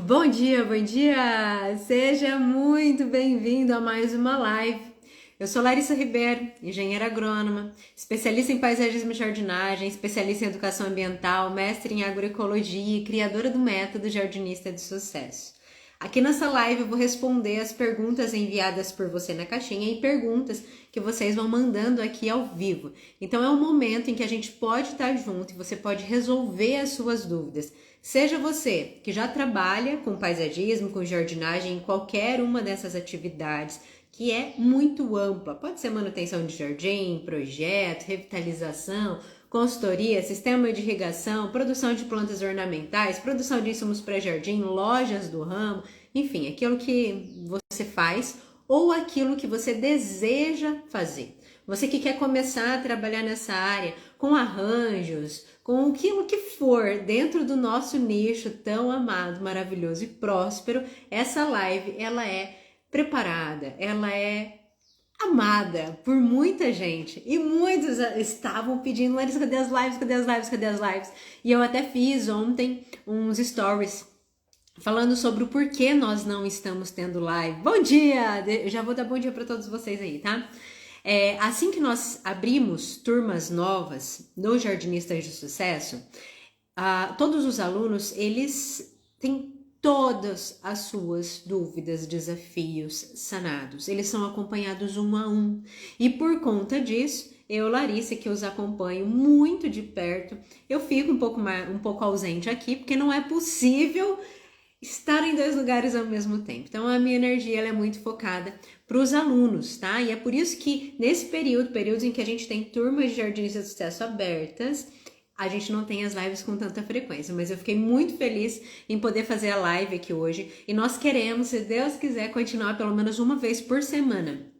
Bom dia, bom dia! Seja muito bem-vindo a mais uma live. Eu sou Larissa Ribeiro, engenheira agrônoma, especialista em paisagismo e jardinagem, especialista em educação ambiental, mestre em agroecologia e criadora do método Jardinista de Sucesso. Aqui nessa live eu vou responder as perguntas enviadas por você na caixinha e perguntas que vocês vão mandando aqui ao vivo. Então é um momento em que a gente pode estar junto e você pode resolver as suas dúvidas. Seja você que já trabalha com paisagismo, com jardinagem, em qualquer uma dessas atividades, que é muito ampla. Pode ser manutenção de jardim, projeto, revitalização, consultoria, sistema de irrigação, produção de plantas ornamentais, produção de insumos para jardim, lojas do ramo, enfim, aquilo que você faz ou aquilo que você deseja fazer. Você que quer começar a trabalhar nessa área com arranjos, com aquilo que for dentro do nosso nicho tão amado, maravilhoso e próspero, essa live ela é preparada, ela é amada por muita gente e muitos estavam pedindo: Larissa, cadê as lives, cadê as lives, cadê as lives? E eu até fiz ontem uns stories falando sobre o porquê nós não estamos tendo live. Bom dia! Eu já vou dar bom dia para todos vocês aí, tá? Assim que nós abrimos turmas novas no Jardinistas de Sucesso, todos os alunos, eles têm todas as suas dúvidas, desafios sanados. Eles são acompanhados um a um. E por conta disso, eu, Larissa, que os acompanho muito de perto, eu fico um pouco ausente aqui, porque não é possível estar em dois lugares ao mesmo tempo. Então, a minha energia ela é muito focada para os alunos, tá? E é por isso que nesse períodos em que a gente tem turmas de jardins de sucesso abertas, a gente não tem as lives com tanta frequência, mas eu fiquei muito feliz em poder fazer a live aqui hoje e nós queremos, se Deus quiser, continuar pelo menos uma vez por semana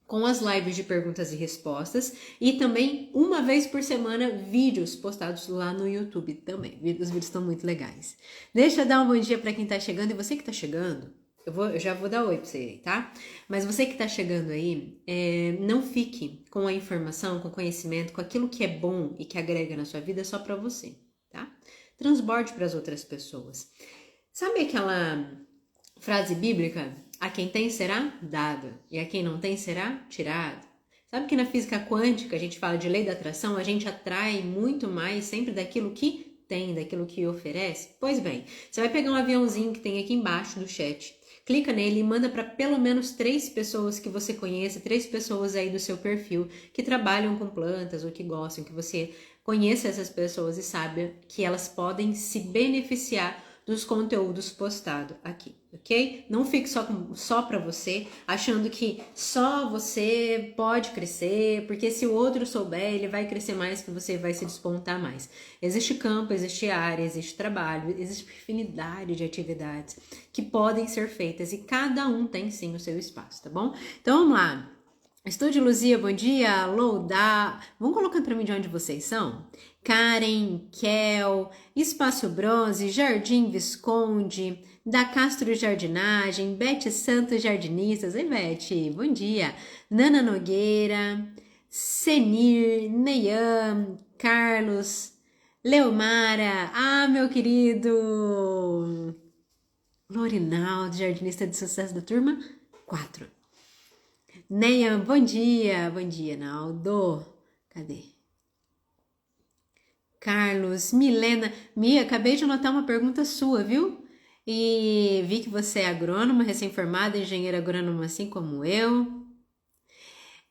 com as lives de perguntas e respostas e também uma vez por semana vídeos postados lá no YouTube também. Os vídeos estão muito legais. Deixa eu dar um bom dia para quem tá chegando e você que tá chegando, eu já vou dar oi pra você aí, tá? Mas você que tá chegando aí, não fique com a informação, com o conhecimento, com aquilo que é bom e que agrega na sua vida só pra você, tá? Transborde para as outras pessoas. Sabe aquela frase bíblica? A quem tem será dado e a quem não tem será tirado. Sabe que na física quântica a gente fala de lei da atração, a gente atrai muito mais sempre daquilo que tem, daquilo que oferece? Pois bem, você vai pegar um aviãozinho que tem aqui embaixo do chat, clica nele e manda para pelo menos 3 pessoas que você conheça, 3 pessoas aí do seu perfil que trabalham com plantas ou que gostam, que você conheça essas pessoas e saiba que elas podem se beneficiar dos conteúdos postados aqui, ok? Não fique só para você, achando que só você pode crescer, porque se o outro souber, ele vai crescer mais, que você vai se despontar mais. Existe campo, existe área, existe trabalho, existe infinidade de atividades que podem ser feitas e cada um tem sim o seu espaço, tá bom? Então vamos lá. Estúdio Luzia, bom dia. Loudá. Vão colocando para mim de onde vocês são? Karen, Kel, Espaço Bronze, Jardim Visconde, da Castro Jardinagem, Bete Santos Jardinistas. Oi, Bete, bom dia. Nana Nogueira, Senir, Neian, Carlos, Leomara. Ah, meu querido Lorinaldo, Jardinista de Sucesso da turma 4. Neia, bom dia, Naldo. Cadê? Carlos, Milena, Mia, acabei de anotar uma pergunta sua, viu? E vi que você é agrônoma, recém-formada, engenheira agrônoma assim como eu.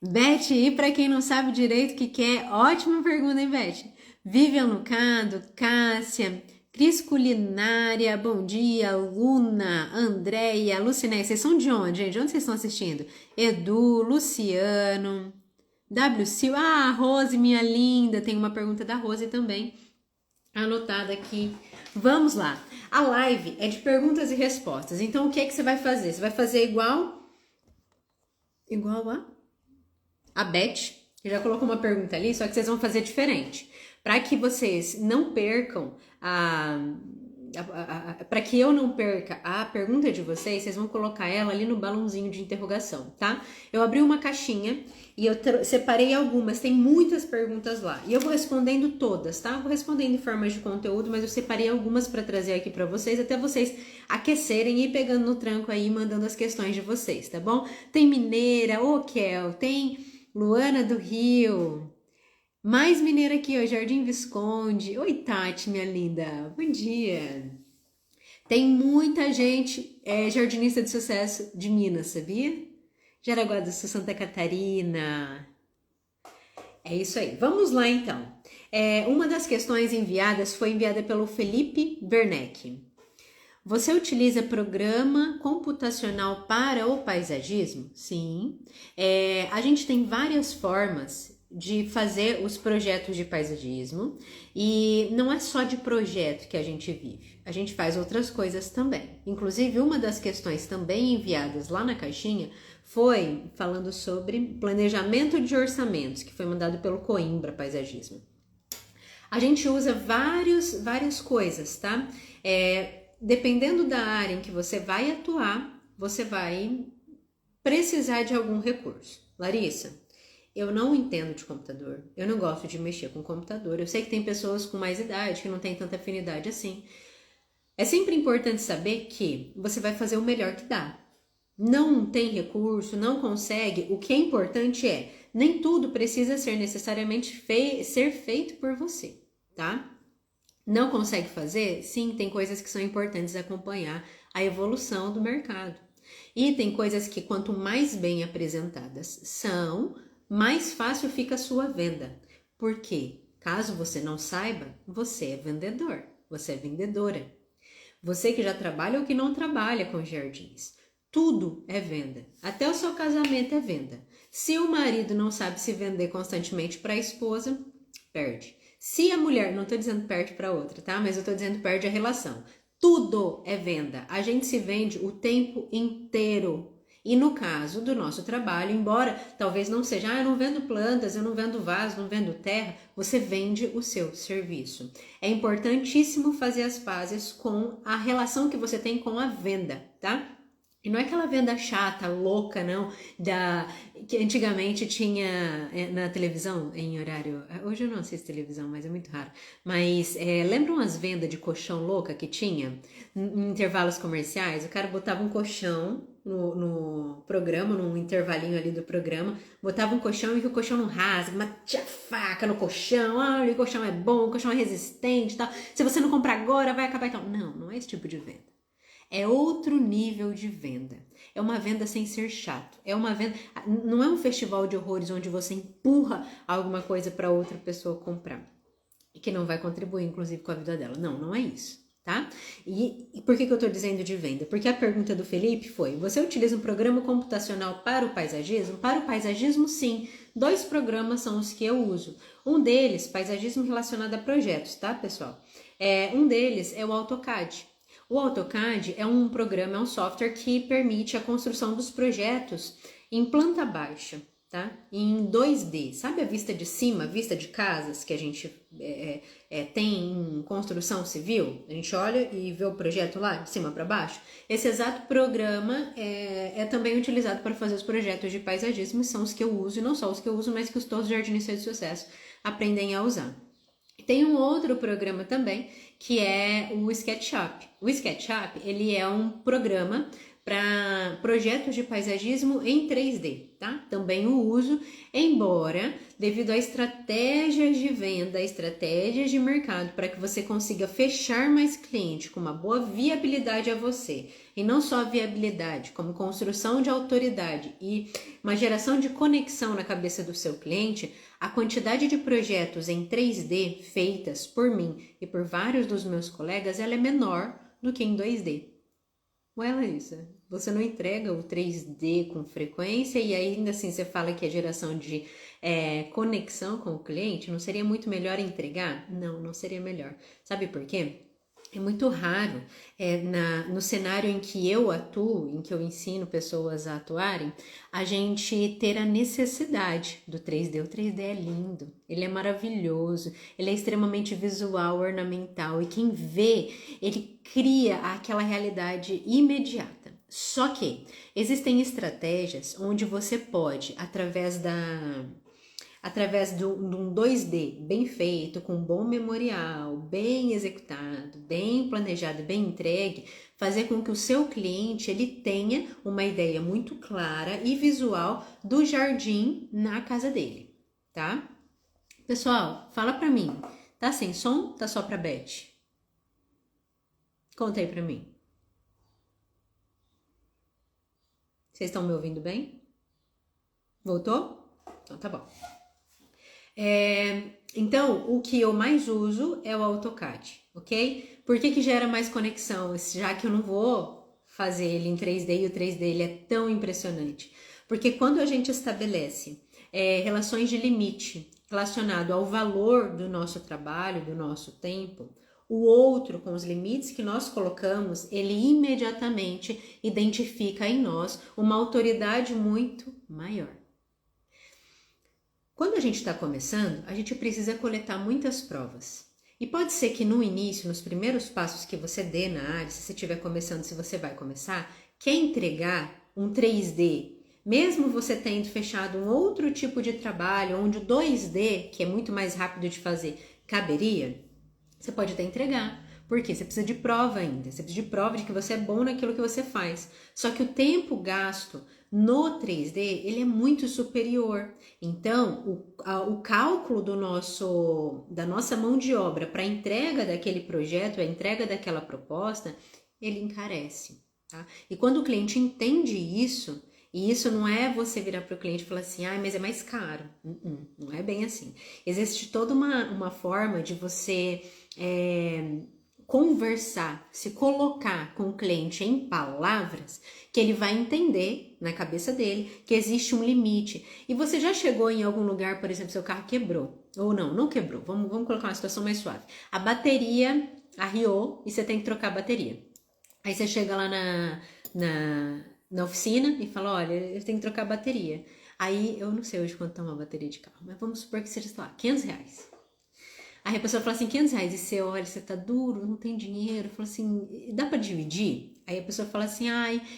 Beth, e para quem não sabe direito o que é, ótima pergunta, hein, Beth? Vivian Lucado, Cássia, Cris Culinária, bom dia, Luna, Andréia, Lucinéia, vocês são de onde, gente? De onde vocês estão assistindo? Edu, Luciano, W. Silva, Rose, minha linda, tem uma pergunta da Rose também, anotada aqui. Vamos lá, a live é de perguntas e respostas, então o que é que você vai fazer? Você vai fazer igual a Beth, que já colocou uma pergunta ali, só que vocês vão fazer diferente. Para que vocês não percam para que eu não perca a pergunta de vocês, vocês vão colocar ela ali no balãozinho de interrogação, tá? Eu abri uma caixinha e eu separei algumas, tem muitas perguntas lá. E eu vou respondendo todas, tá? Eu vou respondendo em formas de conteúdo, mas eu separei algumas para trazer aqui para vocês, até vocês aquecerem e ir pegando no tranco aí, mandando as questões de vocês, tá bom? Tem Mineira, Kel, tem Luana do Rio... Mais mineira aqui, ó, Jardim Visconde. Oi, Tati, minha linda. Bom dia. Tem muita gente jardinista de sucesso de Minas, sabia? Jaraguá do Sul, Santa Catarina. É isso aí. Vamos lá, então. Uma das questões enviadas foi enviada pelo Felipe Werneck. Você utiliza programa computacional para o paisagismo? Sim. A gente tem várias formas de fazer os projetos de paisagismo e não é só de projeto que a gente vive, a gente faz outras coisas também. Inclusive, uma das questões também enviadas lá na caixinha foi falando sobre planejamento de orçamentos, que foi mandado pelo Coimbra Paisagismo. A gente usa várias coisas, tá? Dependendo da área em que você vai atuar, você vai precisar de algum recurso. Larissa, eu não entendo de computador, eu não gosto de mexer com computador, eu sei que tem pessoas com mais idade que não tem tanta afinidade assim. É sempre importante saber que você vai fazer o melhor que dá. Não tem recurso, não consegue, o que é importante nem tudo precisa ser necessariamente ser feito por você, tá? Não consegue fazer? Sim, tem coisas que são importantes acompanhar a evolução do mercado. E tem coisas que quanto mais bem apresentadas são, mais fácil fica a sua venda. Porque, caso você não saiba, você é vendedor, você é vendedora. Você que já trabalha ou que não trabalha com jardins. Tudo é venda. Até o seu casamento é venda. Se o marido não sabe se vender constantemente para a esposa, perde. Se a mulher, não estou dizendo perde para outra, tá? Mas eu estou dizendo perde a relação. Tudo é venda. A gente se vende o tempo inteiro. E no caso do nosso trabalho, embora talvez não seja, eu não vendo plantas, eu não vendo vaso, não vendo terra, você vende o seu serviço. É importantíssimo fazer as pazes com a relação que você tem com a venda, tá? E não é aquela venda chata, louca, não, que antigamente tinha na televisão, em horário... Hoje eu não assisto televisão, mas é muito raro. Mas lembram as vendas de colchão louca que tinha em intervalos comerciais? O cara botava um colchão no programa, num intervalinho ali do programa, botava um colchão e que o colchão não rasga, batia faca no colchão, olha, o colchão é bom, o colchão é resistente e tal. Se você não comprar agora, vai acabar e tal. Não é esse tipo de venda. É outro nível de venda. É uma venda sem ser chato. É uma venda. Não é um festival de horrores onde você empurra alguma coisa para outra pessoa comprar. E que não vai contribuir, inclusive, com a vida dela. Não é isso, tá? E por que eu tô dizendo de venda? Porque a pergunta do Felipe foi: você utiliza um programa computacional para o paisagismo? Para o paisagismo, sim. 2 programas são os que eu uso. Um deles, paisagismo relacionado a projetos, tá, pessoal? Um deles é o AutoCAD. O AutoCAD é um programa, é um software que permite a construção dos projetos em planta baixa, tá? Em 2D. Sabe a vista de cima, a vista de casas que a gente tem em construção civil? A gente olha e vê o projeto lá, de cima para baixo. Esse exato programa é também utilizado para fazer os projetos de paisagismo, e são os que eu uso, e não só os que eu uso, mas que todos os jardinistas de sucesso aprendem a usar. Tem um outro programa também, que é o SketchUp. O SketchUp, ele é um programa para projetos de paisagismo em 3D, tá? Também o uso, embora devido a estratégias de venda, estratégias de mercado, para que você consiga fechar mais cliente com uma boa viabilidade a você, e não só viabilidade, como construção de autoridade e uma geração de conexão na cabeça do seu cliente, a quantidade de projetos em 3D feitas por mim e por vários dos meus colegas, ela é menor do que em 2D. Ué, Larissa, você não entrega o 3D com frequência e ainda assim você fala que é geração de conexão com o cliente? Não seria muito melhor entregar? Não seria melhor. Sabe por quê? É muito raro, no cenário em que eu atuo, em que eu ensino pessoas a atuarem, a gente ter a necessidade do 3D. O 3D é lindo, ele é maravilhoso, ele é extremamente visual, ornamental, e quem vê, ele cria aquela realidade imediata. Só que existem estratégias onde você pode, através de um 2D bem feito, com um bom memorial, bem executado, bem planejado, bem entregue, fazer com que o seu cliente ele tenha uma ideia muito clara e visual do jardim na casa dele, tá? Pessoal, fala pra mim, tá sem som? Tá só pra Beth? Conta aí pra mim. Vocês estão me ouvindo bem? Voltou? Então tá bom. Então, o que eu mais uso é o AutoCAD, ok? Por que gera mais conexão? Já que eu não vou fazer ele em 3D e o 3D ele é tão impressionante. Porque quando a gente estabelece relações de limite relacionado ao valor do nosso trabalho, do nosso tempo, o outro, com os limites que nós colocamos, ele imediatamente identifica em nós uma autoridade muito maior. Quando a gente está começando, a gente precisa coletar muitas provas. E pode ser que no início, nos primeiros passos que você dê na área, se você estiver começando, se você vai começar, quer entregar um 3D, mesmo você tendo fechado um outro tipo de trabalho, onde o 2D, que é muito mais rápido de fazer, caberia, você pode até entregar. Porque você precisa de prova ainda, você precisa de prova de que você é bom naquilo que você faz. Só que o tempo gasto no 3D, ele é muito superior. Então, o cálculo da nossa mão de obra para a entrega daquele projeto, a entrega daquela proposta, ele encarece. Tá? E quando o cliente entende isso, e isso não é você virar para o cliente e falar assim, mas é mais caro. Não é bem assim. Existe toda uma forma de você conversar, se colocar com o cliente em palavras, que ele vai entender na cabeça dele que existe um limite. E você já chegou em algum lugar, por exemplo, seu carro quebrou, ou não quebrou, vamos colocar uma situação mais suave. A bateria arriou e você tem que trocar a bateria. Aí você chega lá na oficina e fala, olha, eu tenho que trocar a bateria. Aí, eu não sei hoje quanto tá uma bateria de carro, mas vamos supor que seja, sei lá, R$500. Aí a pessoa fala assim, R$500, e você olha, você tá duro, não tem dinheiro, fala assim, dá pra dividir? Aí a pessoa fala assim,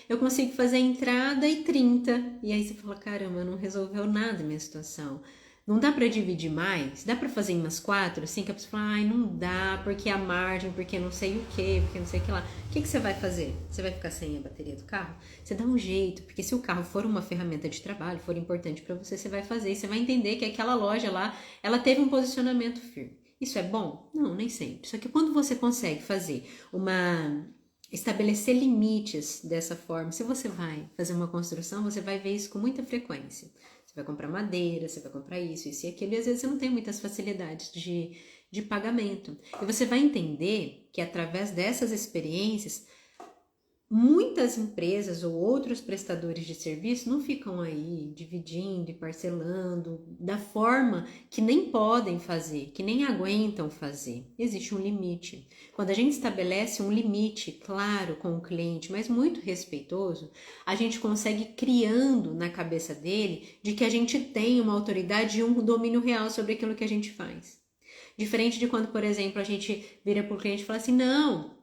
eu consigo fazer a entrada e 30. E aí você fala, caramba, não resolveu nada a minha situação. Não dá pra dividir mais? Dá pra fazer em umas 4, assim? Que a pessoa fala, não dá, porque a margem, porque não sei o que, porque não sei o que lá. O que você vai fazer? Você vai ficar sem a bateria do carro? Você dá um jeito, porque se o carro for uma ferramenta de trabalho, for importante pra você, você vai fazer. E você vai entender que aquela loja lá, ela teve um posicionamento firme. Isso é bom? Não, nem sempre. Só que quando você consegue estabelecer limites dessa forma, se você vai fazer uma construção, você vai ver isso com muita frequência. Você vai comprar madeira, você vai comprar isso e aquilo, e às vezes você não tem muitas facilidades de pagamento. E você vai entender que através dessas experiências, muitas empresas ou outros prestadores de serviço não ficam aí dividindo e parcelando da forma que nem podem fazer, que nem aguentam fazer. Existe um limite. Quando a gente estabelece um limite claro com o cliente, mas muito respeitoso, a gente consegue ir criando na cabeça dele de que a gente tem uma autoridade e um domínio real sobre aquilo que a gente faz. Diferente de quando, por exemplo, a gente vira para o cliente e fala assim, não,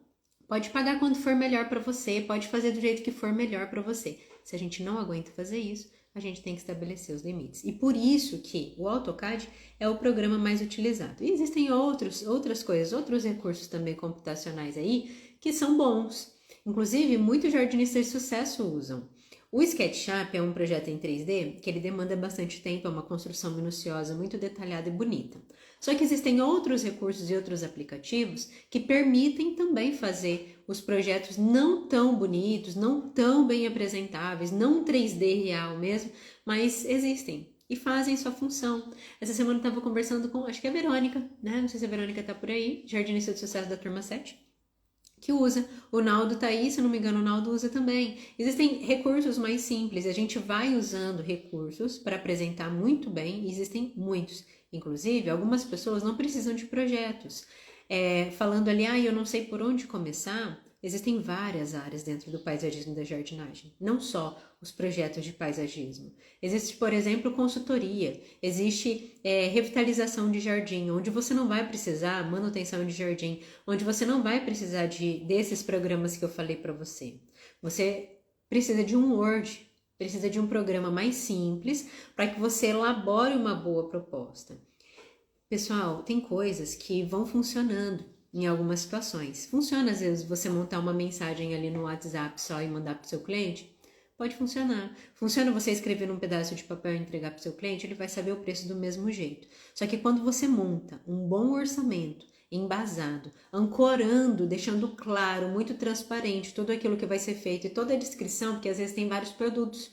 pode pagar quando for melhor para você, pode fazer do jeito que for melhor para você. Se a gente não aguenta fazer isso, a gente tem que estabelecer os limites. E por isso que o AutoCAD é o programa mais utilizado. E existem outras coisas, outros recursos também computacionais aí que são bons. Inclusive, muitos jardinistas de sucesso usam. O SketchUp é um projeto em 3D que ele demanda bastante tempo, é uma construção minuciosa, muito detalhada e bonita. Só que existem outros recursos e outros aplicativos que permitem também fazer os projetos não tão bonitos, não tão bem apresentáveis, não 3D real mesmo, mas existem e fazem sua função. Essa semana eu estava conversando com, acho que é a Verônica, né? Não sei se a Verônica tá por aí, jardinista de sucesso da turma 7. Que usa. O Naldo tá aí, se não me engano, o Naldo usa também. Existem recursos mais simples, a gente vai usando recursos para apresentar muito bem, e existem muitos. Inclusive, algumas pessoas não precisam de projetos. falando ali, eu não sei por onde começar. Existem várias áreas dentro do paisagismo e da jardinagem, não só os projetos de paisagismo. Existe, por exemplo, consultoria, existe revitalização de jardim, onde você não vai precisar manutenção de jardim, onde você não vai precisar desses programas que eu falei para você. Você precisa de um Word, precisa de um programa mais simples para que você elabore uma boa proposta. Pessoal, tem coisas que vão funcionando em algumas situações. Funciona às vezes você montar uma mensagem ali no WhatsApp só e mandar para o seu cliente? Pode funcionar. Funciona você escrever num pedaço de papel e entregar para o seu cliente? Ele vai saber o preço do mesmo jeito. Só que quando você monta um bom orçamento, embasado, ancorando, deixando claro, muito transparente tudo aquilo que vai ser feito e toda a descrição, porque às vezes tem vários produtos,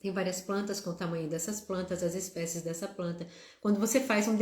tem várias plantas com o tamanho dessas plantas, as espécies dessa planta. Quando você faz um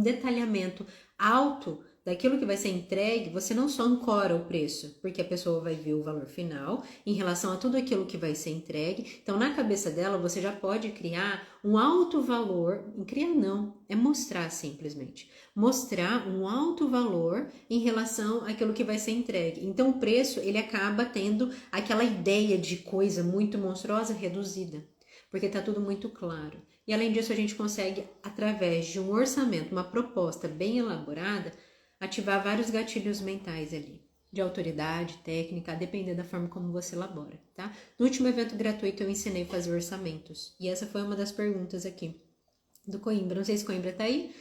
detalhamento alto daquilo que vai ser entregue, você não só ancora o preço, porque a pessoa vai ver o valor final em relação a tudo aquilo que vai ser entregue. Então, na cabeça dela, você já pode criar um alto valor, criar não, é mostrar simplesmente. Mostrar um alto valor em relação àquilo que vai ser entregue. Então, o preço, ele acaba tendo aquela ideia de coisa muito monstruosa reduzida, porque está tudo muito claro. E além disso, a gente consegue, através de um orçamento, uma proposta bem elaborada, ativar vários gatilhos mentais ali, de autoridade, técnica, a depender da forma como você elabora, tá? No último evento gratuito eu ensinei a fazer orçamentos, e essa foi uma das perguntas aqui do Coimbra, não sei se Coimbra tá aí,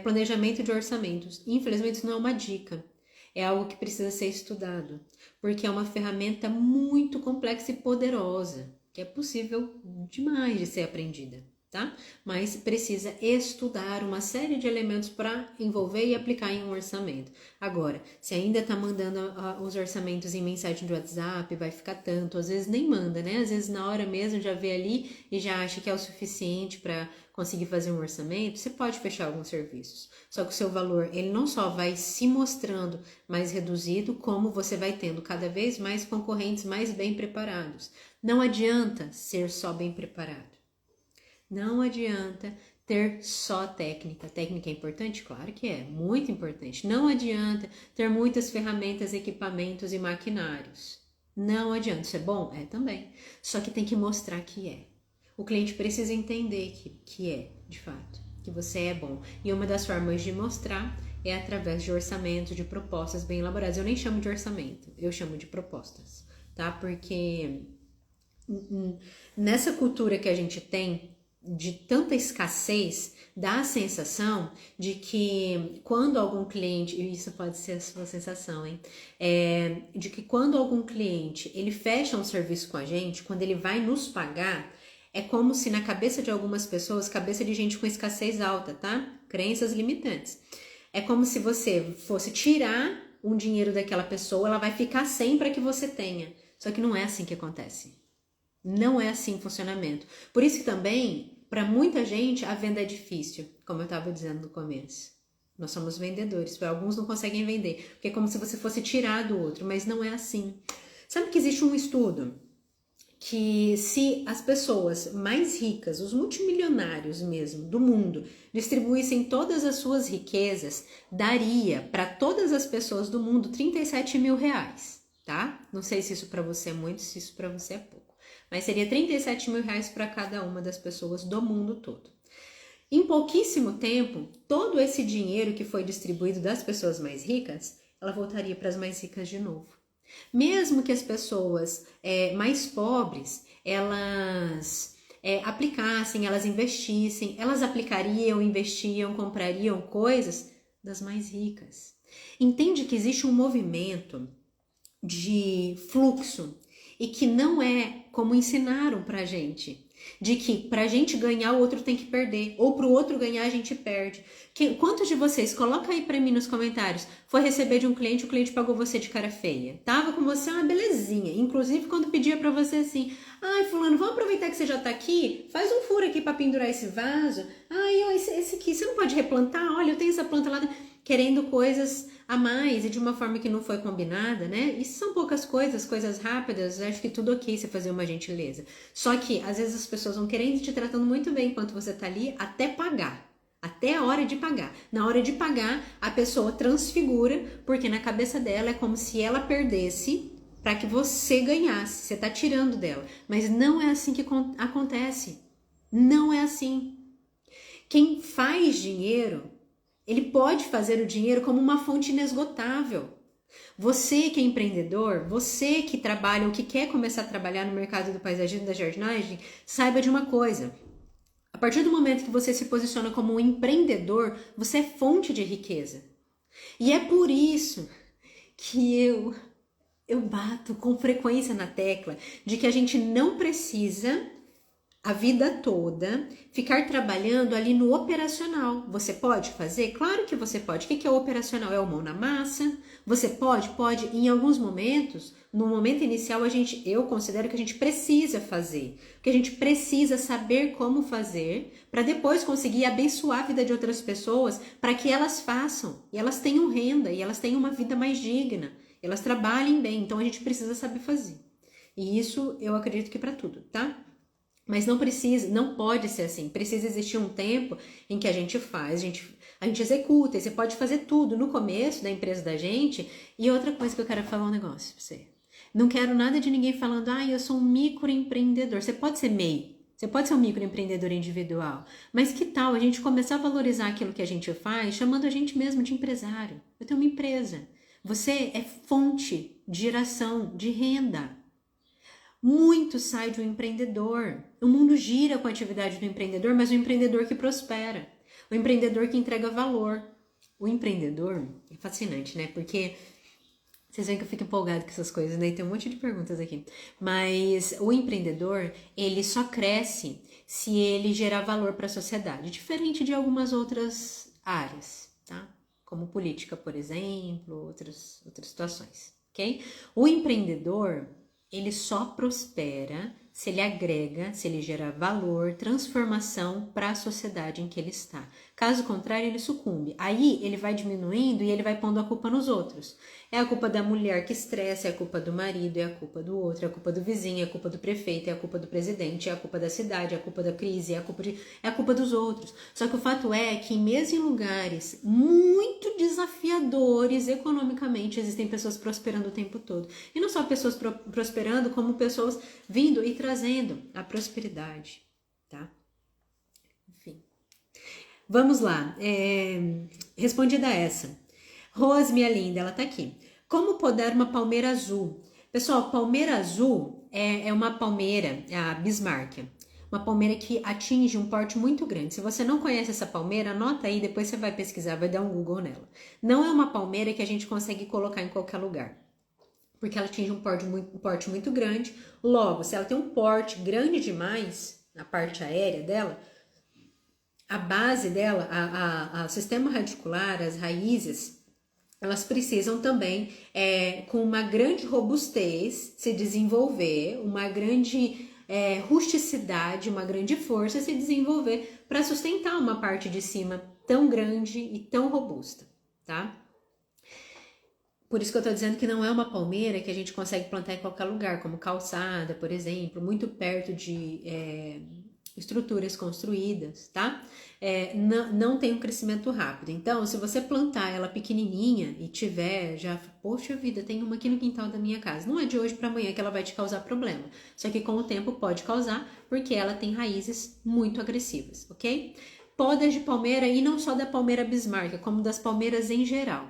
planejamento de orçamentos. Infelizmente isso não é uma dica, é algo que precisa ser estudado, porque é uma ferramenta muito complexa e poderosa, que é possível demais de ser aprendida. Tá? Mas precisa estudar uma série de elementos para envolver e aplicar em um orçamento. Agora, se ainda está mandando os orçamentos em mensagem de WhatsApp, vai ficar tanto, às vezes nem manda, né? Às vezes na hora mesmo já vê ali e já acha que é o suficiente para conseguir fazer um orçamento, você pode fechar alguns serviços. Só que o seu valor, ele não só vai se mostrando mais reduzido, como você vai tendo cada vez mais concorrentes mais bem preparados. Não adianta ser só bem preparado. Não adianta ter só técnica. Técnica é importante? Claro que é, muito importante. Não adianta ter muitas ferramentas, equipamentos e maquinários. Não adianta. Isso é bom? É também. Só que tem que mostrar que é. O cliente precisa entender que é, de fato, que você é bom. E uma das formas de mostrar é através de orçamentos, de propostas bem elaboradas. Eu nem chamo de orçamento, eu chamo de propostas, tá? Porque nessa cultura que a gente tem, de tanta escassez, dá a sensação de que quando algum cliente, e isso pode ser a sua sensação, hein? De que quando algum cliente, ele fecha um serviço com a gente, quando ele vai nos pagar, é como se na cabeça de algumas pessoas, cabeça de gente com escassez alta, tá? Crenças limitantes. É como se você fosse tirar um dinheiro daquela pessoa, ela vai ficar sem para que você tenha. Só que não é assim que acontece. Não é assim o funcionamento. Por isso que também, para muita gente, a venda é difícil, como eu estava dizendo no começo. Nós somos vendedores, alguns não conseguem vender, porque é como se você fosse tirar do outro, mas não é assim. Sabe que existe um estudo que se as pessoas mais ricas, os multimilionários mesmo do mundo, distribuíssem todas as suas riquezas, daria para todas as pessoas do mundo 37 mil reais, tá? Não sei se isso para você é muito, se isso para você é pouco. Mas seria 37 mil reais para cada uma das pessoas do mundo todo. Em pouquíssimo tempo, todo esse dinheiro que foi distribuído das pessoas mais ricas, ela voltaria para as mais ricas de novo. Mesmo que as pessoas mais pobres, elas aplicassem, elas investissem, elas aplicariam, investiam, comprariam coisas das mais ricas. Entende que existe um movimento de fluxo e que não é como ensinaram pra gente, de que pra gente ganhar o outro tem que perder, ou pro outro ganhar a gente perde. Quantos de vocês, coloca aí pra mim nos comentários, foi receber de um cliente, o cliente pagou você de cara feia, tava com você uma belezinha, inclusive quando pedia pra você assim, ai fulano, vamos aproveitar que você já tá aqui, faz um furo aqui pra pendurar esse vaso, ai ó, esse aqui, você não pode replantar, olha eu tenho essa planta lá, querendo coisas a mais e de uma forma que não foi combinada, né? Isso são poucas coisas rápidas, acho que tudo ok você fazer uma gentileza. Só que, às vezes, as pessoas vão querendo te tratando muito bem enquanto você tá ali, até pagar. Até a hora de pagar. Na hora de pagar, a pessoa transfigura, porque na cabeça dela é como se ela perdesse para que você ganhasse. Você está tirando dela. Mas não é assim que acontece. Não é assim. Quem faz dinheiro, ele pode fazer o dinheiro como uma fonte inesgotável. Você que é empreendedor, você que trabalha ou que quer começar a trabalhar no mercado do paisagismo e da jardinagem, saiba de uma coisa. A partir do momento que você se posiciona como um empreendedor, você é fonte de riqueza. E é por isso que eu bato com frequência na tecla de que a gente não precisa a vida toda ficar trabalhando ali no operacional. Você pode fazer? Claro que você pode. O que é o operacional? É o mão na massa. Você pode? Pode. Em alguns momentos, no momento inicial, eu considero que a gente precisa fazer. Porque a gente precisa saber como fazer para depois conseguir abençoar a vida de outras pessoas para que elas façam. E elas tenham renda, e elas tenham uma vida mais digna. Elas trabalhem bem. Então, a gente precisa saber fazer. E isso eu acredito que para tudo, tá? Mas não pode ser assim. Precisa existir um tempo em que a gente faz, a gente executa. E você pode fazer tudo no começo da empresa da gente. E outra coisa que eu quero falar um negócio pra você. Não quero nada de ninguém falando, eu sou um microempreendedor. Você pode ser MEI, você pode ser um microempreendedor individual. Mas que tal a gente começar a valorizar aquilo que a gente faz, chamando a gente mesmo de empresário? Eu tenho uma empresa. Você é fonte de geração de renda. Muito sai de um empreendedor. O mundo gira com a atividade do empreendedor, mas o empreendedor que prospera. O empreendedor que entrega valor. O empreendedor é fascinante, né? Porque vocês veem que eu fico empolgado com essas coisas, né? E tem um monte de perguntas aqui. Mas o empreendedor, ele só cresce se ele gerar valor para a sociedade. Diferente de algumas outras áreas, tá? Como política, por exemplo, outras situações, ok? O empreendedor, ele só prospera se ele agrega, se ele gera valor, transformação para a sociedade em que ele está. Caso contrário, ele sucumbe. Aí ele vai diminuindo e ele vai pondo a culpa nos outros. É a culpa da mulher que estressa, é a culpa do marido, é a culpa do outro, é a culpa do vizinho, é a culpa do prefeito, é a culpa do presidente, é a culpa da cidade, é a culpa da crise, é a culpa dos outros. Só que o fato é que mesmo em lugares muito desafiadores economicamente, existem pessoas prosperando o tempo todo. E não só pessoas prosperando, como pessoas vindo e trazendo a prosperidade, tá? Enfim. Vamos lá. Respondida essa. Rose, minha linda, ela tá aqui. Como podar uma palmeira azul? Pessoal, palmeira azul é uma palmeira, a Bismarck. Uma palmeira que atinge um porte muito grande. Se você não conhece essa palmeira, anota aí, depois você vai pesquisar, vai dar um Google nela. Não é uma palmeira que a gente consegue colocar em qualquer lugar, porque ela atinge um porte muito grande. Logo, se ela tem um porte grande demais, na parte aérea dela, a base dela, o sistema radicular, as raízes, elas precisam também, com uma grande robustez, se desenvolver, uma grande rusticidade, uma grande força se desenvolver para sustentar uma parte de cima tão grande e tão robusta, tá? Por isso que eu tô dizendo que não é uma palmeira que a gente consegue plantar em qualquer lugar, como calçada, por exemplo, muito perto de estruturas construídas, tá? Não tem um crescimento rápido. Então, se você plantar ela pequenininha e tiver já, poxa vida, tem uma aqui no quintal da minha casa. Não é de hoje para amanhã que ela vai te causar problema. Só que com o tempo pode causar, porque ela tem raízes muito agressivas, ok? Podas de palmeira, e não só da palmeira Bismarck, como das palmeiras em geral.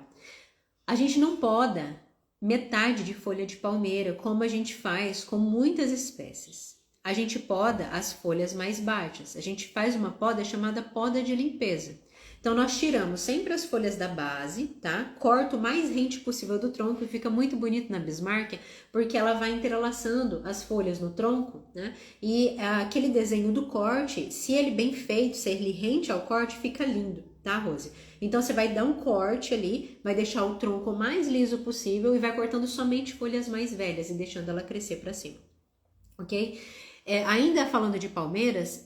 A gente não poda metade de folha de palmeira, como a gente faz com muitas espécies. A gente poda as folhas mais baixas. A gente faz uma poda chamada poda de limpeza. Então, nós tiramos sempre as folhas da base, tá? Corta o mais rente possível do tronco e fica muito bonito na Bismarck, porque ela vai entrelaçando as folhas no tronco, né? E aquele desenho do corte, se ele bem feito, se ele rente ao corte, fica lindo, tá, Rose? Então, você vai dar um corte ali, vai deixar o tronco o mais liso possível e vai cortando somente folhas mais velhas e deixando ela crescer para cima, ok? Ainda falando de palmeiras,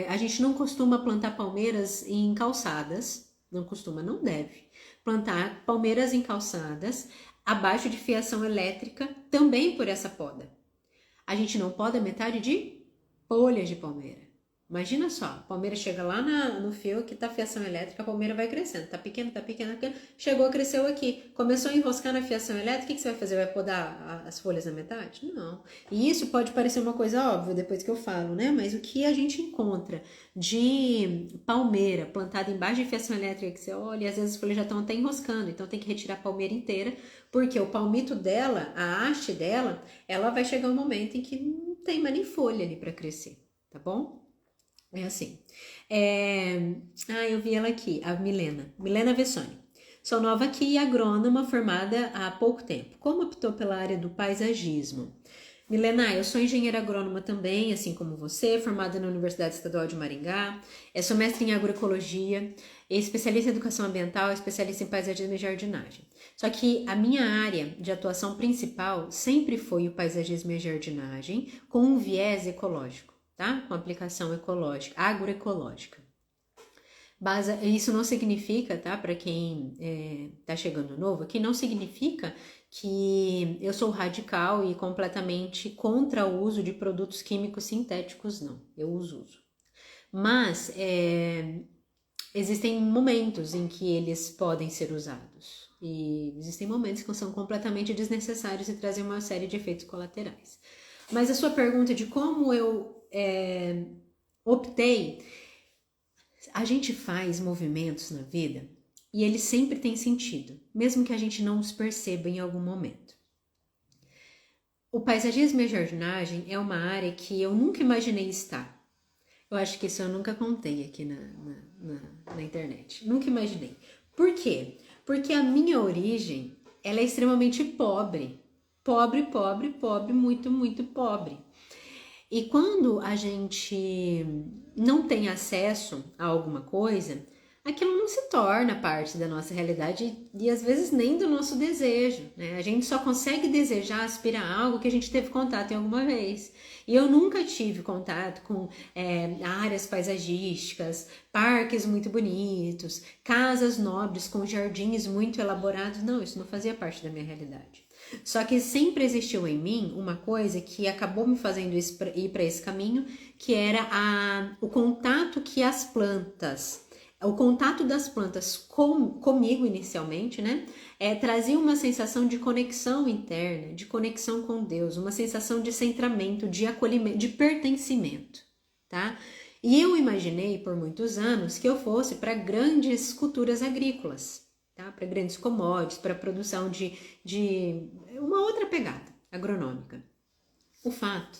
a gente não costuma plantar palmeiras em calçadas, não deve plantar palmeiras em calçadas abaixo de fiação elétrica, também por essa poda. A gente não poda metade de folhas de palmeira, Imagina só, a palmeira chega lá no fio que tá a fiação elétrica, a palmeira vai crescendo, tá pequena, chegou, cresceu aqui, começou a enroscar na fiação elétrica, o que você vai fazer? Vai podar as folhas na metade? Não. E isso pode parecer uma coisa óbvia depois que eu falo, né? Mas o que a gente encontra de palmeira plantada embaixo de fiação elétrica que você olha, e às vezes as folhas já estão até enroscando, então tem que retirar a palmeira inteira, porque o palmito dela, a haste dela, ela vai chegar um momento em que não tem mais nem folha ali para crescer, tá bom? É assim. Eu vi ela aqui, a Milena Vessoni. Sou nova aqui e agrônoma formada há pouco tempo. Como optou pela área do paisagismo? Milena, eu sou engenheira agrônoma também, assim como você, formada na Universidade Estadual de Maringá. Eu sou mestre em agroecologia, especialista em educação ambiental, especialista em paisagismo e jardinagem. Só que a minha área de atuação principal sempre foi o paisagismo e a jardinagem, com um viés ecológico. Tá? Com aplicação ecológica, agroecológica. Isso não significa, tá? Para quem tá chegando novo aqui, não significa que eu sou radical e completamente contra o uso de produtos químicos sintéticos, não. Eu os uso. Mas existem momentos em que eles podem ser usados. E existem momentos que são completamente desnecessários e trazem uma série de efeitos colaterais. Mas a sua pergunta de como eu optei, a gente faz movimentos na vida e eles sempre têm sentido, mesmo que a gente não os perceba em algum momento. O paisagismo e a jardinagem é uma área que eu nunca imaginei estar. Eu acho que isso eu nunca contei aqui na internet. Nunca imaginei. Por quê? Porque a minha origem, ela é extremamente pobre. Pobre, muito, muito pobre. E quando a gente não tem acesso a alguma coisa, aquilo não se torna parte da nossa realidade e às vezes nem do nosso desejo, né? A gente só consegue desejar, aspirar a algo que a gente teve contato em alguma vez. E eu nunca tive contato com áreas paisagísticas, parques muito bonitos, casas nobres com jardins muito elaborados. Não, isso não fazia parte da minha realidade. Só que sempre existiu em mim uma coisa que acabou me fazendo ir para esse caminho, que era o contato que as plantas, o contato das plantas comigo inicialmente, né? Trazia uma sensação de conexão interna, de conexão com Deus, uma sensação de centramento, de acolhimento, de pertencimento, tá? E eu imaginei por muitos anos que eu fosse para grandes culturas agrícolas, tá? Para grandes commodities, para produção de uma outra pegada agronômica. O fato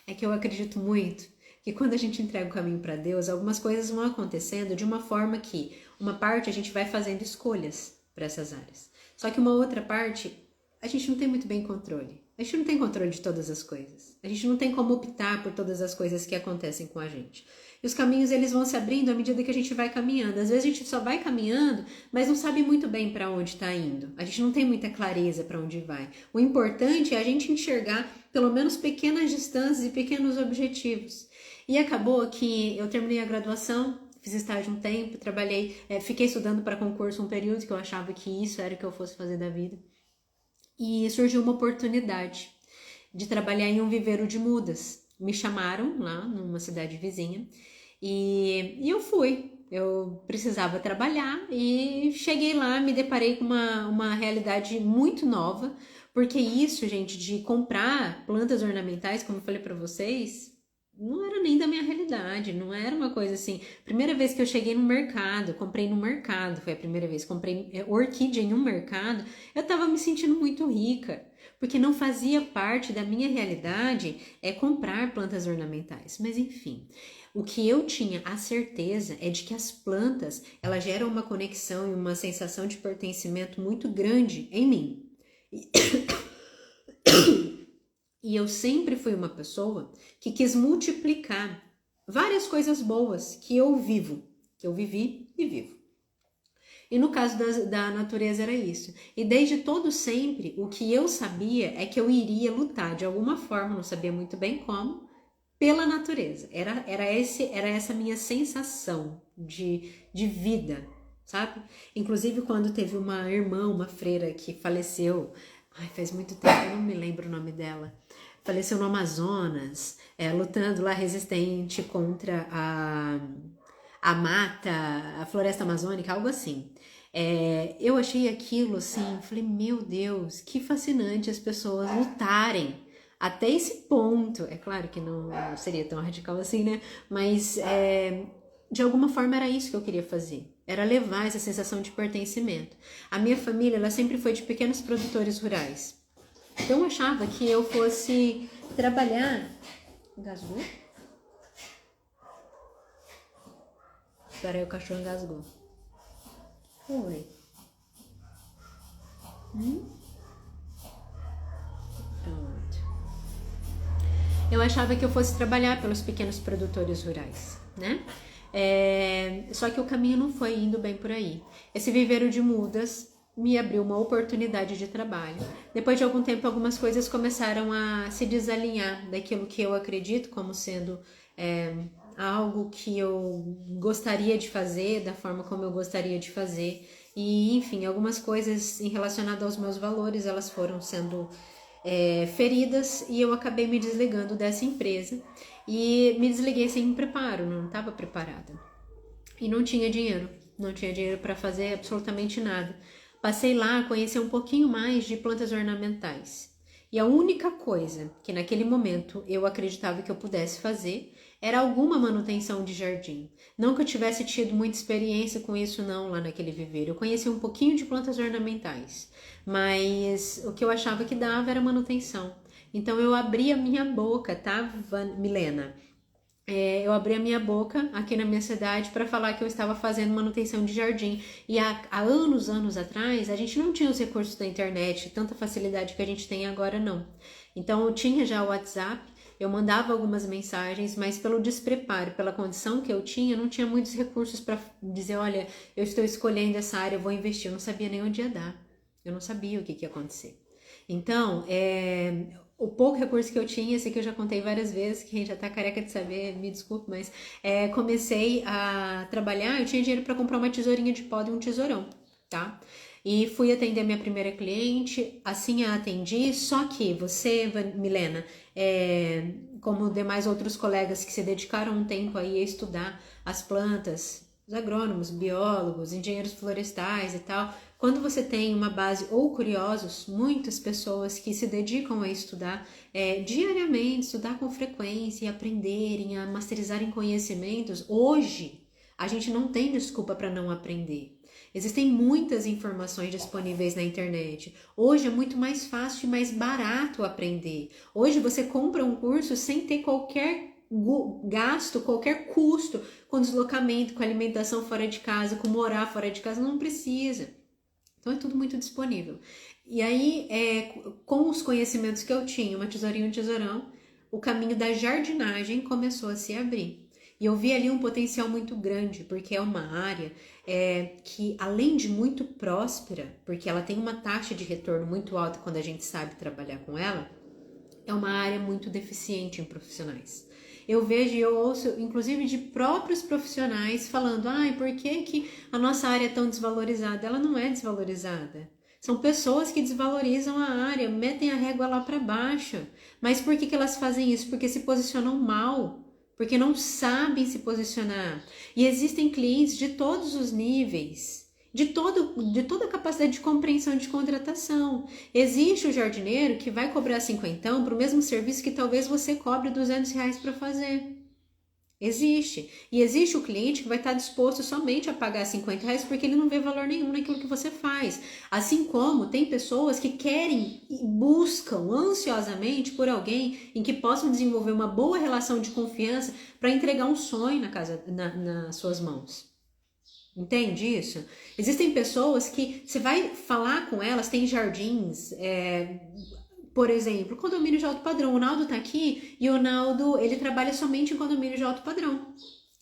é que eu acredito muito que quando a gente entrega o caminho para Deus, algumas coisas vão acontecendo de uma forma que uma parte a gente vai fazendo escolhas para essas áreas. Só que uma outra parte a gente não tem muito bem controle. A gente não tem controle de todas as coisas. A gente não tem como optar por todas as coisas que acontecem com a gente. E os caminhos eles vão se abrindo à medida que a gente vai caminhando. Às vezes a gente só vai caminhando, mas não sabe muito bem para onde está indo. A gente não tem muita clareza para onde vai. O importante é a gente enxergar pelo menos pequenas distâncias e pequenos objetivos. E acabou que eu terminei a graduação, fiz estágio um tempo, trabalhei, fiquei estudando para concurso um período que eu achava que isso era o que eu fosse fazer da vida. E surgiu uma oportunidade de trabalhar em um viveiro de mudas. Me chamaram lá numa cidade vizinha e eu fui. Eu precisava trabalhar e cheguei lá, me deparei com uma realidade muito nova, porque isso, gente, de comprar plantas ornamentais, como eu falei para vocês, não era nem da minha realidade, não era uma coisa assim. Primeira vez que eu cheguei no mercado, comprei no mercado, foi a primeira vez, comprei orquídea em um mercado, eu tava me sentindo muito rica, porque não fazia parte da minha realidade comprar plantas ornamentais. Mas enfim, o que eu tinha a certeza é de que as plantas, elas geram uma conexão e uma sensação de pertencimento muito grande em mim. E eu sempre fui uma pessoa que quis multiplicar várias coisas boas que eu vivi e vivo. E no caso da natureza era isso. E desde todo sempre, o que eu sabia é que eu iria lutar de alguma forma, não sabia muito bem como, pela natureza. Era essa minha sensação de vida, sabe? Inclusive quando teve uma freira que faleceu, faz muito tempo, eu não me lembro o nome dela. faleceu no Amazonas, lutando lá resistente contra a mata, a floresta amazônica, algo assim. Eu achei aquilo assim, falei, meu Deus, que fascinante as pessoas lutarem até esse ponto. É claro que não seria tão radical assim, né? Mas de alguma forma era isso que eu queria fazer. Era levar essa sensação de pertencimento. A minha família, ela sempre foi de pequenos produtores rurais. Então eu achava que eu fosse trabalhar... Engasgou? Peraí, o cachorro engasgou. Oi. Pronto. Eu achava que eu fosse trabalhar pelos pequenos produtores rurais, né? Só que o caminho não foi indo bem por aí. Esse viveiro de mudas me abriu uma oportunidade de trabalho. Depois de algum tempo, algumas coisas começaram a se desalinhar daquilo que eu acredito como sendo algo que eu gostaria de fazer, da forma como eu gostaria de fazer. E, enfim, algumas coisas relacionadas aos meus valores, elas foram sendo feridas e eu acabei me desligando dessa empresa. E me desliguei sem preparo, não estava preparada. E não tinha dinheiro para fazer absolutamente nada. Passei lá a conhecer um pouquinho mais de plantas ornamentais. E a única coisa que naquele momento eu acreditava que eu pudesse fazer era alguma manutenção de jardim. Não que eu tivesse tido muita experiência com isso não lá naquele viveiro. Eu conheci um pouquinho de plantas ornamentais, mas o que eu achava que dava era manutenção. Então eu abri a minha boca, tá, Milena? Eu abri a minha boca aqui na minha cidade para falar que eu estava fazendo manutenção de jardim. E há anos atrás, a gente não tinha os recursos da internet, tanta facilidade que a gente tem agora, não. Então, eu tinha já o WhatsApp, eu mandava algumas mensagens, mas pelo despreparo, pela condição que eu não tinha muitos recursos para dizer, olha, eu estou escolhendo essa área, eu vou investir. Eu não sabia nem onde ia dar, eu não sabia o que ia acontecer. Então, o pouco recurso que eu tinha, esse que eu já contei várias vezes, quem já tá careca de saber, me desculpe, mas comecei a trabalhar, eu tinha dinheiro para comprar uma tesourinha de pó e um tesourão, tá? E fui atender a minha primeira cliente, assim a atendi, só que você, Milena, como demais outros colegas que se dedicaram um tempo aí a estudar as plantas, os agrônomos, biólogos, engenheiros florestais e tal, quando você tem uma base ou curiosos, muitas pessoas que se dedicam a estudar diariamente, estudar com frequência e aprenderem, a masterizarem conhecimentos, hoje a gente não tem desculpa para não aprender. Existem muitas informações disponíveis na internet. Hoje é muito mais fácil e mais barato aprender. Hoje você compra um curso sem ter qualquer gasto, qualquer custo com deslocamento, com alimentação fora de casa, com morar fora de casa, não precisa. Então é tudo muito disponível. E aí, com os conhecimentos que eu tinha, uma tesourinha e um tesourão, o caminho da jardinagem começou a se abrir. E eu vi ali um potencial muito grande, porque é uma área que, além de muito próspera, porque ela tem uma taxa de retorno muito alta quando a gente sabe trabalhar com ela, é uma área muito deficiente em profissionais. Eu vejo e eu ouço, inclusive, de próprios profissionais falando, por que a nossa área é tão desvalorizada? Ela não é desvalorizada. São pessoas que desvalorizam a área, metem a régua lá para baixo. Mas por que elas fazem isso? Porque se posicionam mal, porque não sabem se posicionar. E existem clientes de todos os níveis, de toda a capacidade de compreensão de contratação. Existe o jardineiro que vai cobrar 50 para o mesmo serviço que talvez você cobre R$200 para fazer. Existe. E existe o cliente que vai estar disposto somente a pagar R$50 porque ele não vê valor nenhum naquilo que você faz. Assim como tem pessoas que querem e buscam ansiosamente por alguém em que possam desenvolver uma boa relação de confiança para entregar um sonho nas suas mãos. Entende isso? Existem pessoas que você vai falar com elas, tem jardins, por exemplo, condomínio de alto padrão. O Naldo tá aqui e o Naldo, ele trabalha somente em condomínio de alto padrão.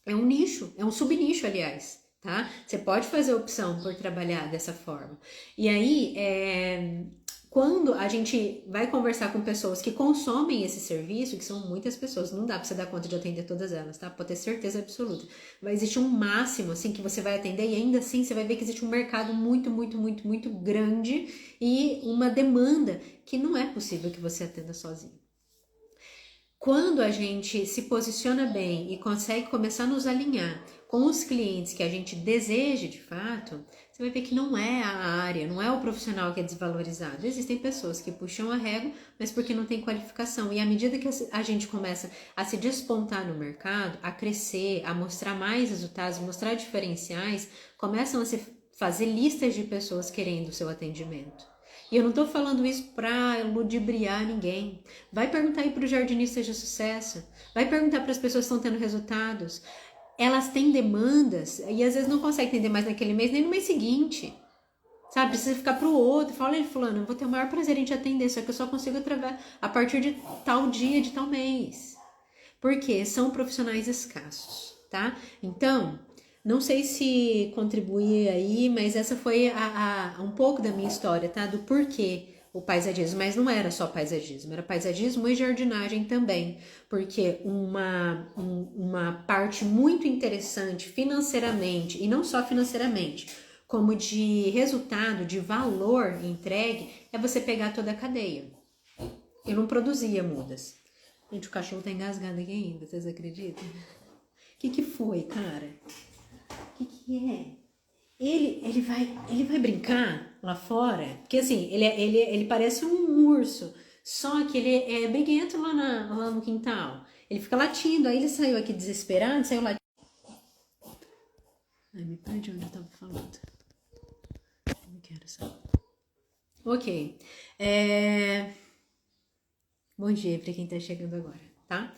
É um nicho, é um subnicho, aliás, tá? Você pode fazer opção por trabalhar dessa forma. E aí, quando a gente vai conversar com pessoas que consomem esse serviço, que são muitas pessoas, não dá pra você dar conta de atender todas elas, tá? Pode ter certeza absoluta. Vai existir um máximo, assim, que você vai atender e ainda assim você vai ver que existe um mercado muito, muito, muito, muito grande e uma demanda que não é possível que você atenda sozinho. Quando a gente se posiciona bem e consegue começar a nos alinhar com os clientes que a gente deseja de fato, você vai ver que não é a área, não é o profissional que é desvalorizado. Existem pessoas que puxam a régua, mas porque não tem qualificação. E à medida que a gente começa a se despontar no mercado, a crescer, a mostrar mais resultados, mostrar diferenciais, começam a se fazer listas de pessoas querendo o seu atendimento. E eu não tô falando isso pra ludibriar ninguém. Vai perguntar aí pros jardinistas de sucesso. Vai perguntar para as pessoas que estão tendo resultados. Elas têm demandas e às vezes não conseguem atender mais naquele mês, nem no mês seguinte. Sabe? Precisa ficar pro outro. Fala, olha, fulano, eu vou ter o maior prazer em te atender, só que eu só consigo através a partir de tal dia, de tal mês. Porque são profissionais escassos, tá? Então, não sei se contribuir aí, mas essa foi um pouco da minha história, tá? Do porquê o paisagismo, mas não era só paisagismo, era paisagismo e jardinagem também, porque uma parte muito interessante financeiramente, e não só financeiramente, como de resultado, de valor entregue, é você pegar toda a cadeia. Eu não produzia mudas. Gente, o cachorro tá engasgado aqui ainda, vocês acreditam? O que foi, cara? O que é? Ele vai brincar lá fora? Porque assim, ele parece um urso, só que ele é briguento lá no quintal. Ele fica latindo, aí ele saiu aqui desesperado, saiu latindo. Ai, me perdi onde eu tava falando. Não quero saber. Ok. Bom dia pra quem tá chegando agora, tá?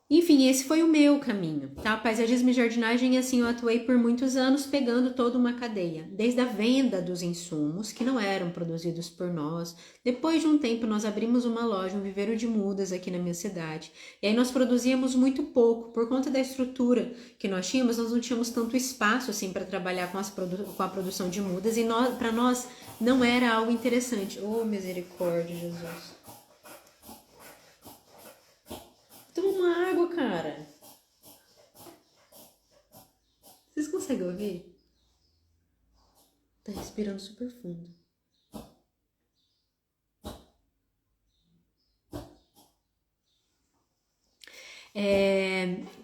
Enfim, esse foi o meu caminho, tá? Paisagismo e jardinagem, assim, eu atuei por muitos anos pegando toda uma cadeia. Desde a venda dos insumos, que não eram produzidos por nós. Depois de um tempo, nós abrimos uma loja, um viveiro de mudas aqui na minha cidade. E aí nós produzíamos muito pouco. Por conta da estrutura que nós tínhamos, nós não tínhamos tanto espaço, assim, para trabalhar com a produção de mudas. E para nós não era algo interessante. Oh, misericórdia, Jesus. Toma uma água, cara. Vocês conseguem ouvir? Tá respirando super fundo.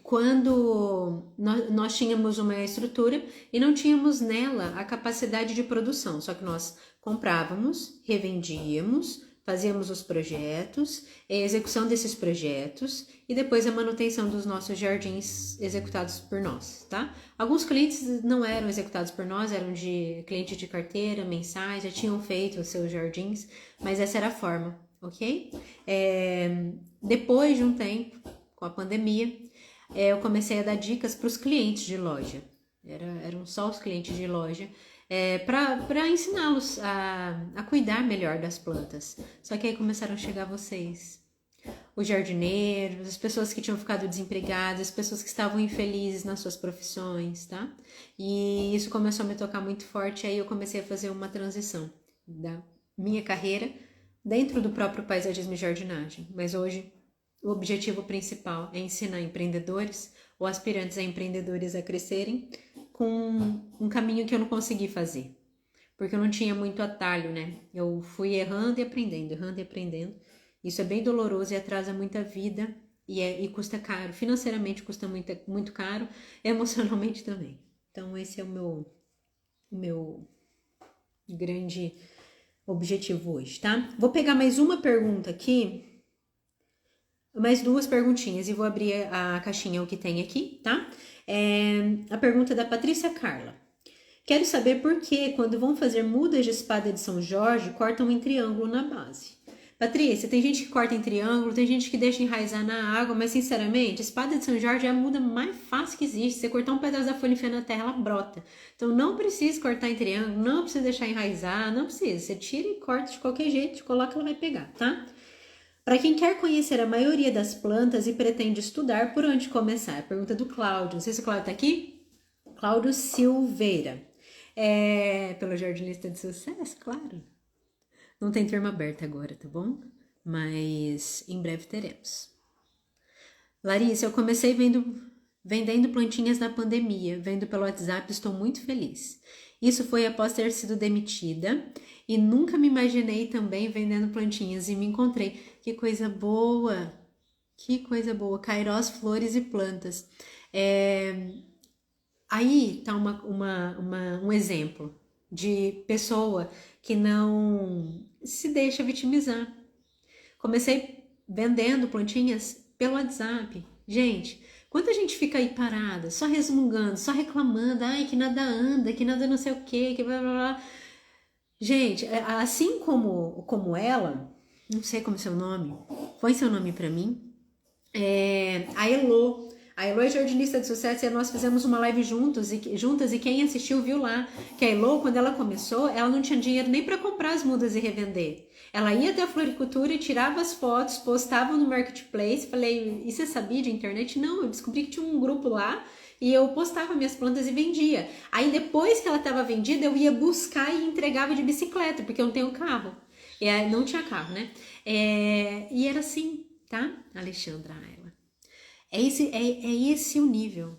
Quando nós tínhamos uma estrutura e não tínhamos nela a capacidade de produção, só que nós comprávamos, revendíamos, fazíamos os projetos, a execução desses projetos e depois a manutenção dos nossos jardins executados por nós, tá? Alguns clientes não eram executados por nós, eram de clientes de carteira, mensais, já tinham feito os seus jardins, mas essa era a forma, ok? Depois de um tempo, com a pandemia, eu comecei a dar dicas para os clientes de loja. Eram só os clientes de loja, para ensiná-los a cuidar melhor das plantas. Só que aí começaram a chegar vocês, os jardineiros, as pessoas que tinham ficado desempregadas, as pessoas que estavam infelizes nas suas profissões, tá? E isso começou a me tocar muito forte, aí eu comecei a fazer uma transição da minha carreira dentro do próprio paisagismo e jardinagem. Mas hoje o objetivo principal é ensinar empreendedores ou aspirantes a empreendedores a crescerem com um caminho que eu não consegui fazer, porque eu não tinha muito atalho, né? Eu fui errando e aprendendo. Isso é bem doloroso e atrasa muita vida e custa caro. Financeiramente custa muito caro, emocionalmente também. Então esse é o meu grande objetivo hoje, tá? Vou pegar mais uma pergunta aqui. Mais duas perguntinhas e vou abrir a caixinha o que tem aqui, tá? A pergunta da Patrícia Carla. Quero saber por que, quando vão fazer mudas de espada de São Jorge, cortam em triângulo na base. Patrícia, tem gente que corta em triângulo, tem gente que deixa enraizar na água, mas sinceramente, a espada de São Jorge é a muda mais fácil que existe. Você cortar um pedaço da folha e enfiar na terra, ela brota. Então não precisa cortar em triângulo, não precisa deixar enraizar, não precisa. Você tira e corta de qualquer jeito, coloca, ela vai pegar, tá? Para quem quer conhecer a maioria das plantas e pretende estudar, por onde começar? Pergunta do Cláudio. Não sei se o Cláudio está aqui. Cláudio Silveira. Pelo Jardinista de Sucesso, claro. Não tem turma aberta agora, tá bom? Mas em breve teremos. Larissa, eu comecei vendendo plantinhas na pandemia. Vendo pelo WhatsApp, estou muito feliz. Isso foi após ter sido demitida e nunca me imaginei também vendendo plantinhas e me encontrei. Que coisa boa! Que coisa boa, Cairós, flores e plantas. Aí tá um exemplo de pessoa que não se deixa vitimizar. Comecei vendendo plantinhas pelo WhatsApp. Gente, quanta gente fica aí parada, só resmungando, só reclamando, ai, que nada anda, que nada não sei o quê, que blá blá blá. Gente, assim como ela, não sei como é seu nome, põe seu nome pra mim, a Elo. A Elo é jardinista de sucesso e nós fizemos uma live juntas e quem assistiu viu lá que a Elo, quando ela começou, ela não tinha dinheiro nem para comprar as mudas e revender. Ela ia até a floricultura e tirava as fotos, postava no marketplace. Falei, e você sabia de internet? Não, eu descobri que tinha um grupo lá e eu postava minhas plantas e vendia. Aí depois que ela estava vendida, eu ia buscar e entregava de bicicleta, porque eu não tenho carro. Não tinha carro, né? E era assim, tá? Alexandra, ela. É esse o nível.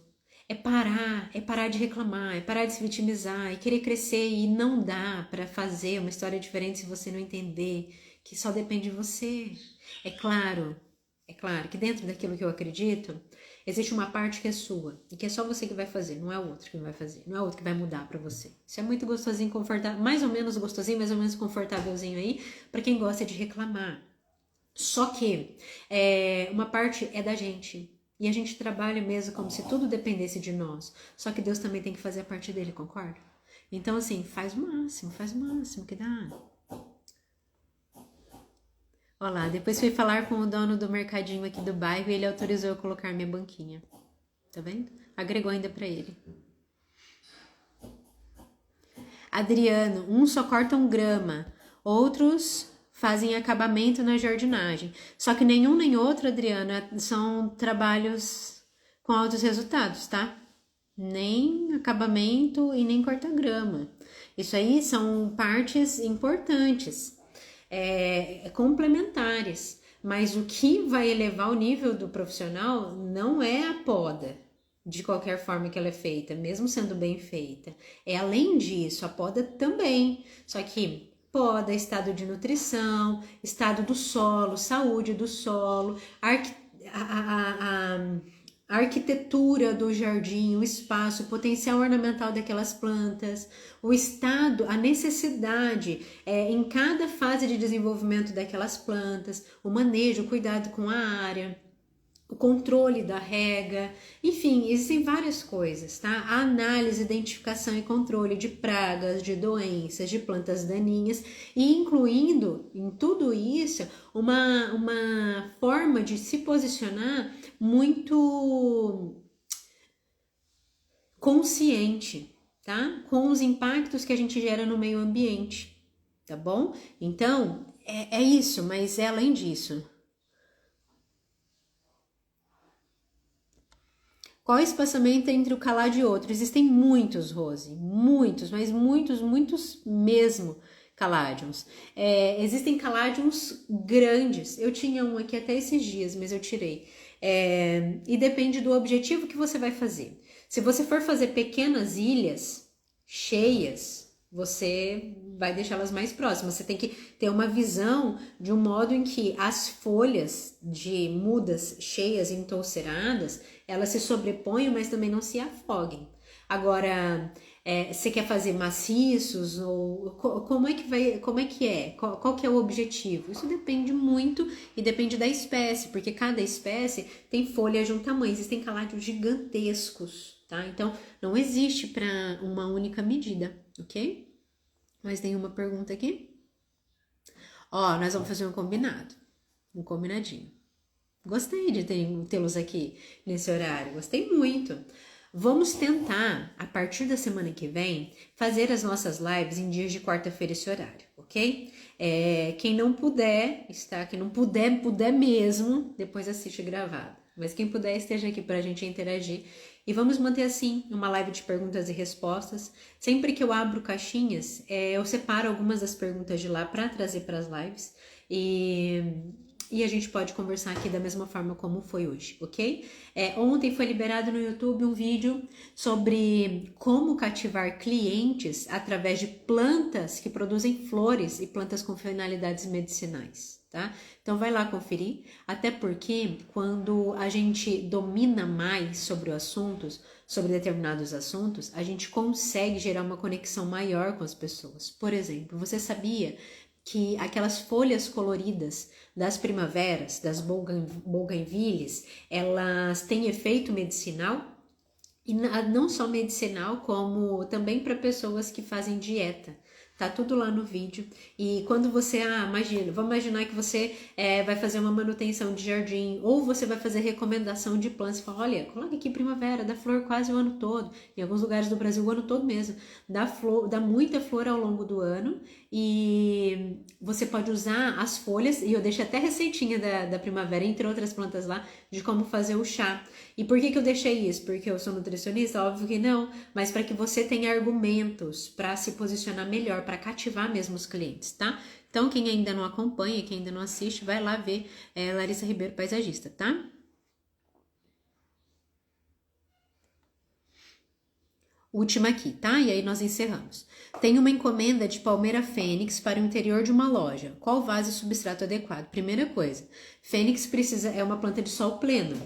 É parar de reclamar, é parar de se vitimizar, é querer crescer e não dá para fazer uma história diferente se você não entender que só depende de você. É claro que dentro daquilo que eu acredito, existe uma parte que é sua e que é só você que vai fazer, não é o outro que vai fazer, não é o outro que vai mudar para você. Isso é muito gostosinho, confortável, mais ou menos gostosinho, mais ou menos confortávelzinho aí, para quem gosta de reclamar. Só que uma parte é da gente. E a gente trabalha mesmo como se tudo dependesse de nós. Só que Deus também tem que fazer a parte dele, concorda? Então, assim, faz o máximo que dá. Olha lá, depois fui falar com o dono do mercadinho aqui do bairro e ele autorizou eu colocar minha banquinha. Tá vendo? Agregou ainda pra ele. Adriano, uns só cortam grama, outros fazem acabamento na jardinagem. Só que nenhum nem outro, Adriana, são trabalhos com altos resultados, tá? Nem acabamento e nem corta-grama. Isso aí são partes importantes, complementares. Mas o que vai elevar o nível do profissional não é a poda, de qualquer forma que ela é feita, mesmo sendo bem feita. É além disso, a poda também. Só que poda, estado de nutrição, estado do solo, saúde do solo, a arquitetura do jardim, o espaço, o potencial ornamental daquelas plantas, o estado, a necessidade em cada fase de desenvolvimento daquelas plantas, o manejo, o cuidado com a área, o controle da rega, enfim, existem várias coisas, tá? A análise, identificação e controle de pragas, de doenças, de plantas daninhas e incluindo em tudo isso uma forma de se posicionar muito consciente, tá? Com os impactos que a gente gera no meio ambiente, tá bom? Então, é isso, mas é além disso. Qual o espaçamento entre o calado e outro? Existem muitos, Rose, muitos, mas muitos mesmo caládiums. Existem caládiums grandes. Eu tinha um aqui até esses dias, mas eu tirei. E depende do objetivo que você vai fazer. Se você for fazer pequenas ilhas cheias, você vai deixá-las mais próximas. Você tem que ter uma visão de um modo em que as folhas de mudas cheias, entolceradas, elas se sobrepõem, mas também não se afoguem. Agora, você quer fazer maciços ou como é que é? Qual que é o objetivo? Isso depende muito e depende da espécie, porque cada espécie tem folhas de um tamanho, existem caládios gigantescos, tá? Então, não existe para uma única medida, ok? Mais nenhuma pergunta aqui? Ó, nós vamos fazer um combinado, um combinadinho. Gostei de tê-los aqui nesse horário, gostei muito. Vamos tentar, a partir da semana que vem, fazer as nossas lives em dias de quarta-feira esse horário, ok? Quem não puder, quem não puder mesmo, depois assiste gravado. Mas quem puder, esteja aqui para a gente interagir. E vamos manter assim, uma live de perguntas e respostas. Sempre que eu abro caixinhas, eu separo algumas das perguntas de lá para trazer para as lives. e a gente pode conversar aqui da mesma forma como foi hoje, ok? Ontem foi liberado no YouTube um vídeo sobre como cativar clientes através de plantas que produzem flores e plantas com finalidades medicinais, tá? Então vai lá conferir, até porque quando a gente domina mais sobre sobre determinados assuntos, a gente consegue gerar uma conexão maior com as pessoas. Por exemplo, você sabia que aquelas folhas coloridas das primaveras, das bougainvilles, elas têm efeito medicinal? E não só medicinal, como também para pessoas que fazem dieta. Tá tudo lá no vídeo. E quando você, vamos imaginar que você vai fazer uma manutenção de jardim, ou você vai fazer recomendação de plantas, e fala, olha, coloca aqui primavera, dá flor quase o ano todo. Em alguns lugares do Brasil, o ano todo mesmo. Dá muita flor ao longo do ano, e você pode usar as folhas, e eu deixo até receitinha da primavera, entre outras plantas lá, de como fazer o chá. E por que eu deixei isso? Porque eu sou nutricionista? Óbvio que não, mas para que você tenha argumentos para se posicionar melhor, para cativar mesmo os clientes, tá? Então, quem ainda não acompanha, quem ainda não assiste, vai lá ver Larissa Ribeiro Paisagista, tá? Última aqui, tá? E aí nós encerramos. Tem uma encomenda de palmeira fênix para o interior de uma loja. Qual vaso e substrato adequado? Primeira coisa, fênix é uma planta de sol pleno.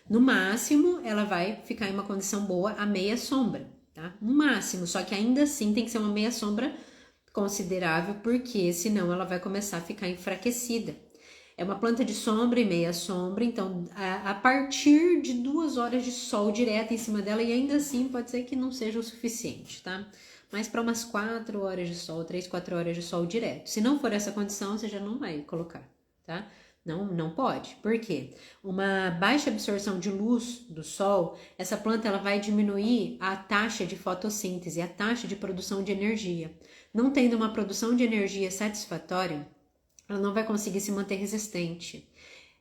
No máximo, ela vai ficar em uma condição boa à meia sombra, tá? No máximo, só que ainda assim tem que ser uma meia sombra considerável, porque senão ela vai começar a ficar enfraquecida. É uma planta de sombra e meia sombra, então a partir de 2 horas de sol direto em cima dela, e ainda assim pode ser que não seja o suficiente, tá? Mas para umas 4 horas de sol, 3, 4 horas de sol direto. Se não for essa condição, você já não vai colocar, tá? Não pode. Por quê? Uma baixa absorção de luz do sol, essa planta ela vai diminuir a taxa de fotossíntese, a taxa de produção de energia. Não tendo uma produção de energia satisfatória, ela não vai conseguir se manter resistente.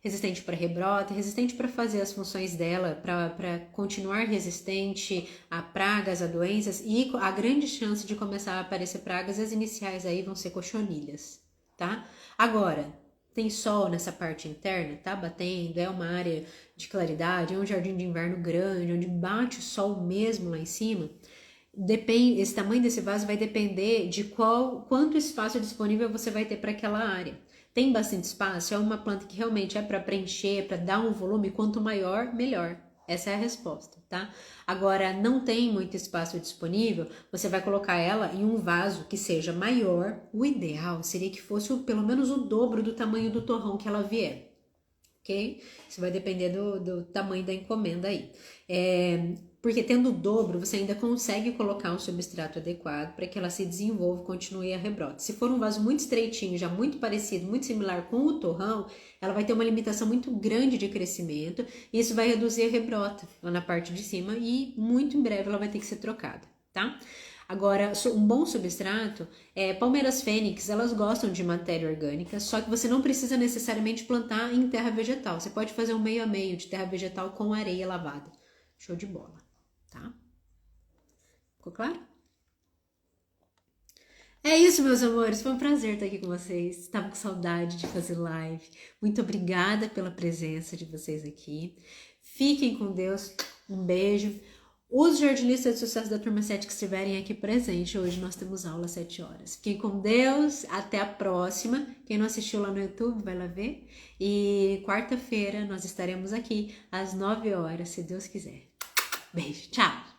Resistente para rebrote, resistente para fazer as funções dela, para continuar resistente a pragas, a doenças, e a grande chance de começar a aparecer pragas, as iniciais aí vão ser cochonilhas, tá? Agora, tem sol nessa parte interna, tá batendo, é uma área de claridade, é um jardim de inverno grande, onde bate o sol mesmo lá em cima. Esse tamanho desse vaso vai depender de quanto espaço disponível você vai ter para aquela área. Tem bastante espaço? É uma planta que realmente é para preencher, para dar um volume, quanto maior, melhor. Essa é a resposta, tá? Agora, não tem muito espaço disponível, você vai colocar ela em um vaso que seja maior. O ideal seria que fosse pelo menos o dobro do tamanho do torrão que ela vier, ok? Isso vai depender do tamanho da encomenda aí. Porque tendo o dobro, você ainda consegue colocar um substrato adequado para que ela se desenvolva e continue a rebrote. Se for um vaso muito estreitinho, já muito parecido, muito similar com o torrão, ela vai ter uma limitação muito grande de crescimento, e isso vai reduzir a rebrota lá na parte de cima, e muito em breve ela vai ter que ser trocada, tá? Agora, um bom substrato, palmeiras fênix, elas gostam de matéria orgânica, só que você não precisa necessariamente plantar em terra vegetal. Você pode fazer um meio a meio de terra vegetal com areia lavada. Show de bola, tá? Ficou claro? É isso, meus amores. Foi um prazer estar aqui com vocês. Estava com saudade de fazer live. Muito obrigada pela presença de vocês aqui. Fiquem com Deus. Um beijo. Os jardinistas de sucesso da turma 7 que estiverem aqui presentes, hoje nós temos aula às 7 horas. Fiquem com Deus, até a próxima. Quem não assistiu lá no YouTube, vai lá ver. E quarta-feira nós estaremos aqui às 9 horas, se Deus quiser. Beijo, tchau!